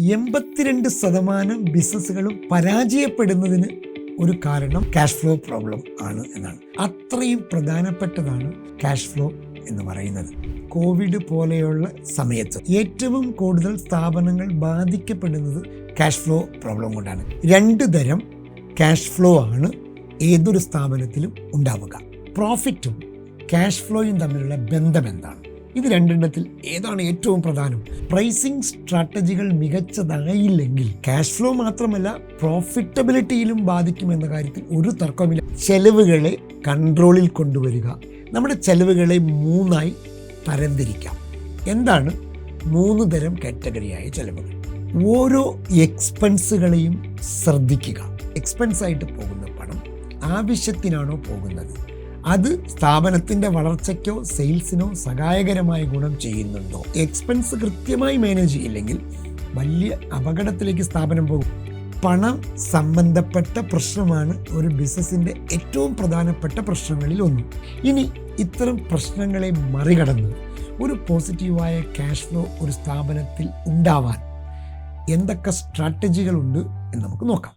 82% ബിസിനസ്സുകളും പരാജയപ്പെടുന്നതിന് ഒരു കാരണം cash flow problem ആണ് എന്നാണ്. അത്രയും പ്രധാനപ്പെട്ടതാണ് ക്യാഷ് ഫ്ലോ എന്ന് പറയുന്നത്. കോവിഡ് പോലെയുള്ള സമയത്ത് ഏറ്റവും കൂടുതൽ സ്ഥാപനങ്ങൾ ബാധിക്കപ്പെടുന്നത് ക്യാഷ് ഫ്ലോ പ്രോബ്ലം കൊണ്ടാണ്. 2 തരം ക്യാഷ് ഫ്ലോ ആണ് ഏതൊരു സ്ഥാപനത്തിലും ഉണ്ടാവുക. പ്രോഫിറ്റും ക്യാഷ് ഫ്ലോയും തമ്മിലുള്ള ബന്ധം എന്താണ്? ഇത് രണ്ടെണ്ണത്തിൽ ഏതാണ് ഏറ്റവും പ്രധാനം? പ്രൈസിംഗ് സ്ട്രാറ്റജികൾ മികച്ചതായില്ലെങ്കിൽ ക്യാഷ് ഫ്ലോ മാത്രമല്ല പ്രോഫിറ്റബിലിറ്റിയിലും ബാധിക്കുമെന്ന കാര്യത്തിൽ ഒരു തർക്കവുമില്ല. ചെലവുകളെ കൺട്രോളിൽ കൊണ്ടുവരിക. നമ്മുടെ ചെലവുകളെ 3ആയി തരംതിരിക്കാം. എന്താണ് 3 തരം കാറ്റഗറിയായ ചെലവുകൾ? ഓരോ എക്സ്പെൻസുകളെയും ശ്രദ്ധിക്കുക. എക്സ്പെൻസായിട്ട് പോകുന്ന പണം ആവശ്യത്തിനാണോ പോകുന്നത്? അത് സ്ഥാപനത്തിൻ്റെ വളർച്ചയ്ക്കോ സെയിൽസിനോ സഹായകരമായ ഗുണം ചെയ്യുന്നുണ്ടോ? എക്സ്പെൻസ് കൃത്യമായി മാനേജ് ചെയ്യില്ലെങ്കിൽ വലിയ അപകടത്തിലേക്ക് സ്ഥാപനം പോകും. പണം സംബന്ധപ്പെട്ട പ്രശ്നമാണ് ഒരു ബിസിനസ്സിൻ്റെ ഏറ്റവും പ്രധാനപ്പെട്ട പ്രശ്നങ്ങളിൽ ഒന്ന്. ഇനി ഇത്തരം പ്രശ്നങ്ങളെ മറികടന്ന് ഒരു പോസിറ്റീവായ ക്യാഷ് ഫ്ലോ ഒരു സ്ഥാപനത്തിൽ ഉണ്ടാവാൻ എന്തൊക്കെ സ്ട്രാറ്റജികളുണ്ട് എന്ന് നമുക്ക് നോക്കാം.